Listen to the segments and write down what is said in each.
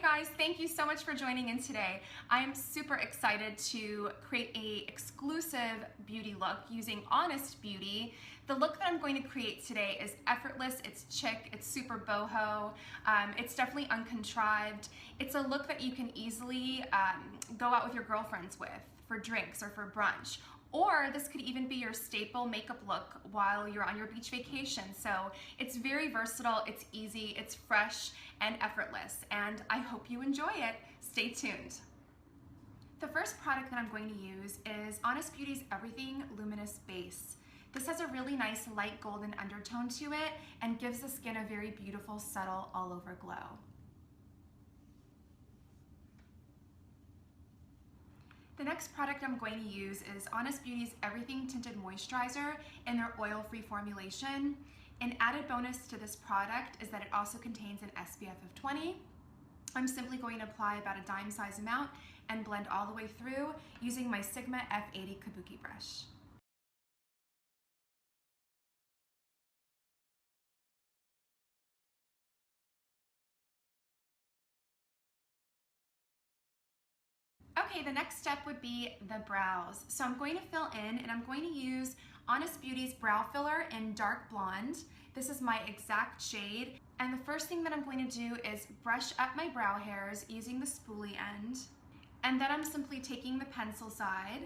guys, thank you so much for joining in today. I'm super excited to create a exclusive beauty look using Honest Beauty. The look that I'm going to create today is effortless, it's chic, it's super boho, it's definitely uncontrived. It's a look that you can easily go out with your girlfriends with for drinks or for brunch. Or this could even be your staple makeup look while you're on your beach vacation. So it's very versatile, it's easy, it's fresh and effortless, and I hope you enjoy it. Stay tuned. The first product that I'm going to use is Honest Beauty's Everything Luminous Base. This has a really nice light golden undertone to it and gives the skin a very beautiful, subtle, all over glow. The next product I'm going to use is Honest Beauty's Everything Tinted Moisturizer in their oil-free formulation. An added bonus to this product is that it also contains an SPF of 20. I'm simply going to apply about a dime size amount and blend all the way through using my Sigma F80 Kabuki brush. Okay, the next step would be the brows. So I'm going to fill in and I'm going to use Honest Beauty's brow filler in dark blonde. This is my exact shade. And the first thing that I'm going to do is brush up my brow hairs using the spoolie end. And then I'm simply taking the pencil side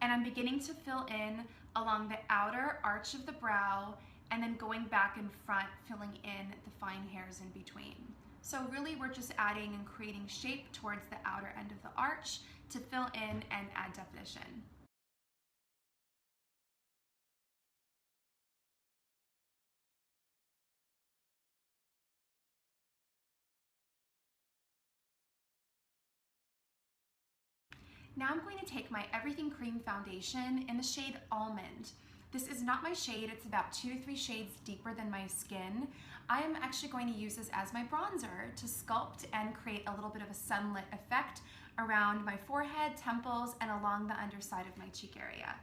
and I'm beginning to fill in along the outer arch of the brow and then going back and front, filling in the fine hairs in between. So really we're just adding and creating shape towards the outer end of the arch to fill in and add definition. Now I'm going to take my Everything Cream Foundation in the shade Almond. This is not my shade, it's about 2 to 3 shades deeper than my skin. I am actually going to use this as my bronzer to sculpt and create a little bit of a sunlit effect around my forehead, temples, and along the underside of my cheek area.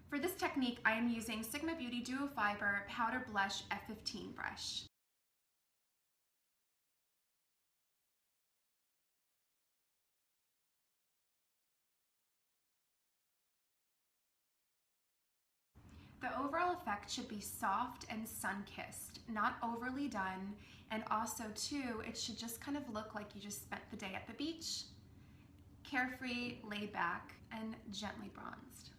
For this technique, I am using Sigma Beauty Duo Fiber Powder Blush F15 brush. The overall effect should be soft and sun-kissed, not overly done, and also too, it should just kind of look like you just spent the day at the beach, carefree, laid back, and gently bronzed.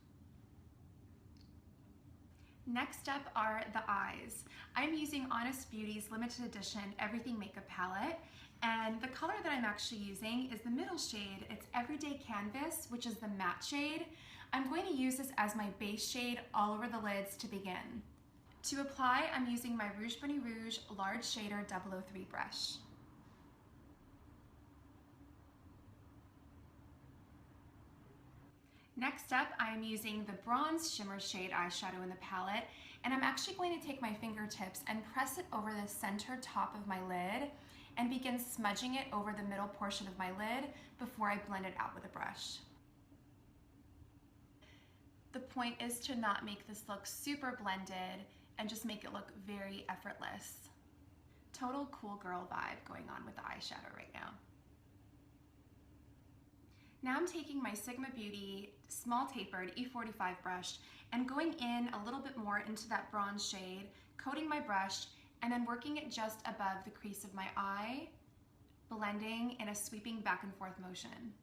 Next up are the eyes. I'm using Honest Beauty's limited edition Everything Makeup Palette, and the color that I'm actually using is the middle shade. It's Everyday Canvas, which is the matte shade. I'm going to use this as my base shade all over the lids to begin. To apply, I'm using my Rouge Bunny Rouge Large Shader 003 brush. Next up, I am using the Bronze Shimmer Shade eyeshadow in the palette, and I'm actually going to take my fingertips and press it over the center top of my lid and begin smudging it over the middle portion of my lid before I blend it out with a brush. The point is to not make this look super blended and just make it look very effortless. Total cool girl vibe going on with the eyeshadow right now. Now I'm taking my Sigma Beauty Small Tapered E45 brush and going in a little bit more into that bronze shade, coating my brush, and then working it just above the crease of my eye, blending in a sweeping back and forth motion.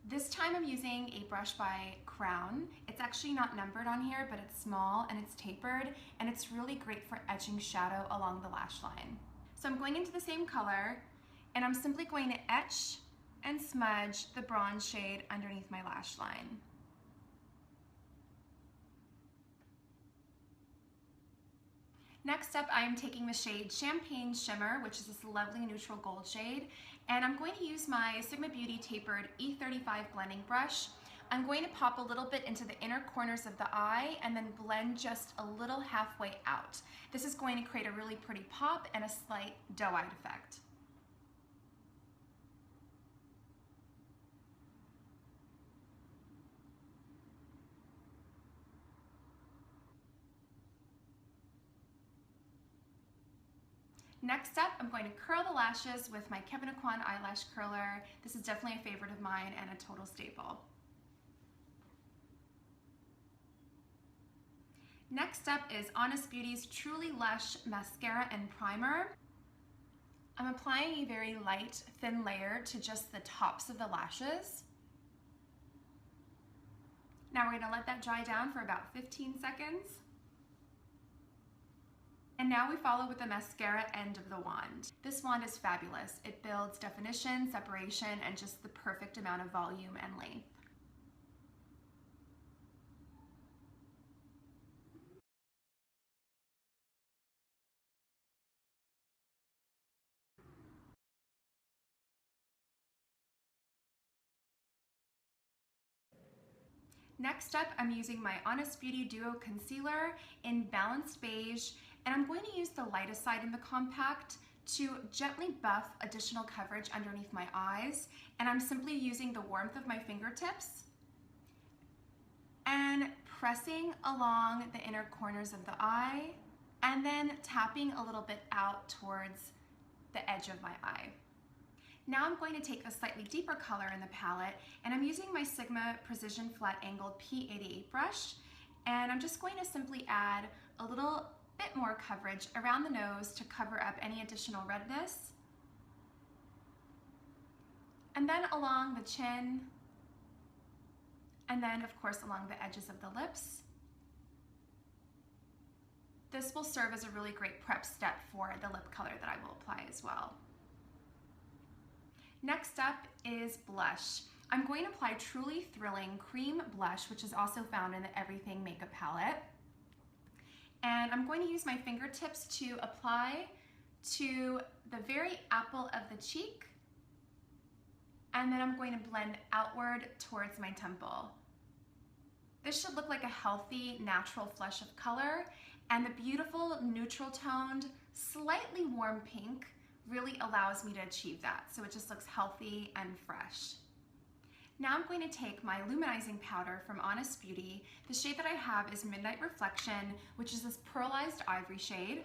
This time I'm using a brush by Crayon. It's actually not numbered on here, but it's small and it's tapered, and it's really great for etching shadow along the lash line. So I'm going into the same color, and I'm simply going to etch and smudge the bronze shade underneath my lash line. Next up, I am taking the shade Champagne Shimmer, which is this lovely neutral gold shade, and I'm going to use my Sigma Beauty Tapered E35 blending brush. I'm going to pop a little bit into the inner corners of the eye and then blend just a little halfway out. This is going to create a really pretty pop and a slight doe-eyed effect. Next up, I'm going to curl the lashes with my Kevyn Aucoin eyelash curler. This is definitely a favorite of mine and a total staple. Next up is Honest Beauty's Truly Lush Mascara and Primer. I'm applying a very light, thin layer to just the tops of the lashes. Now we're going to let that dry down for about 15 seconds. And now we follow with the mascara end of the wand. This wand is fabulous. It builds definition, separation, and just the perfect amount of volume and length. Next up, I'm using my Honest Beauty Duo Concealer in Balanced Beige, and I'm going to use the lightest side in the compact to gently buff additional coverage underneath my eyes, and I'm simply using the warmth of my fingertips and pressing along the inner corners of the eye, and then tapping a little bit out towards the edge of my eye. Now I'm going to take a slightly deeper color in the palette, and I'm using my Sigma Precision Flat Angled P88 brush, and I'm just going to simply add a little bit more coverage around the nose to cover up any additional redness, and then along the chin, and then of course along the edges of the lips. This will serve as a really great prep step for the lip color that I will apply as well. Next up is blush. I'm going to apply Truly Thrilling Cream Blush, which is also found in the Everything Makeup palette. And I'm going to use my fingertips to apply to the very apple of the cheek, and then I'm going to blend outward towards my temple. This should look like a healthy, natural flush of color, and the beautiful neutral toned, slightly warm pink really allows me to achieve that. So it just looks healthy and fresh. Now I'm going to take my Luminizing powder from Honest Beauty. The shade that I have is Midnight Reflection, which is this pearlized ivory shade.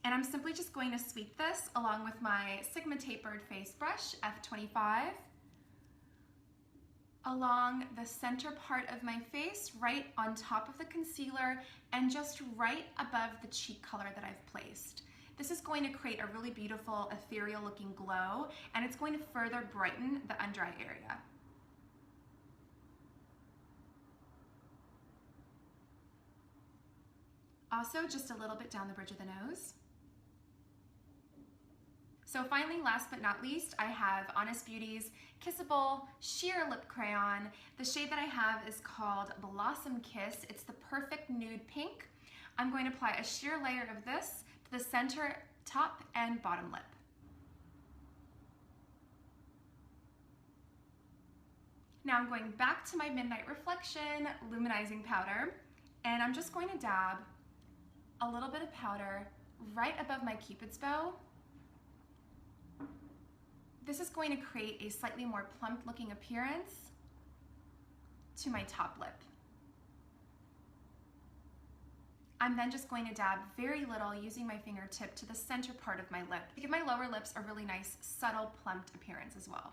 And I'm simply just going to sweep this along with my Sigma Tapered Face Brush, F25, along the center part of my face, right on top of the concealer, and just right above the cheek color that I've placed. This is going to create a really beautiful, ethereal looking glow, and it's going to further brighten the under eye area. Also, just a little bit down the bridge of the nose. So finally, last but not least, I have Honest Beauty's Kissable Sheer Lip Crayon. The shade that I have is called Blossom Kiss. It's the perfect nude pink. I'm going to apply a sheer layer of this to the center, top, and bottom lip. Now I'm going back to my Midnight Reflection Luminizing powder, and I'm just going to dab a little bit of powder right above my Cupid's bow. This is going to create a slightly more plump looking appearance to my top lip. I'm then just going to dab very little using my fingertip to the center part of my lip to give my lower lips a really nice, subtle, plumped appearance as well.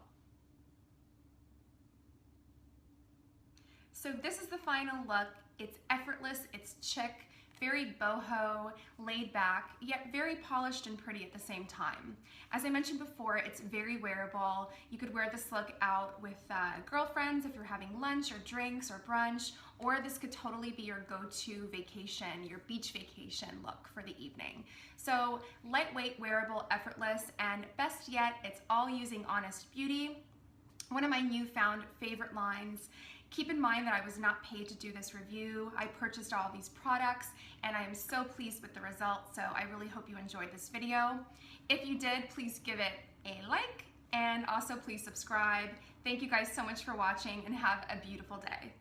So this is the final look. It's effortless, it's chic, very boho, laid back, yet very polished and pretty at the same time. As I mentioned before, it's very wearable. You could wear this look out with girlfriends if you're having lunch or drinks or brunch, or this could totally be your go-to vacation, your beach vacation look for the evening. So lightweight, wearable, effortless, and best yet, it's all using Honest Beauty, one of my newfound favorite lines. Keep in mind that I was not paid to do this review. I purchased all these products and I am so pleased with the results, so I really hope you enjoyed this video. If you did, please give it a like and also please subscribe. Thank you guys so much for watching and have a beautiful day.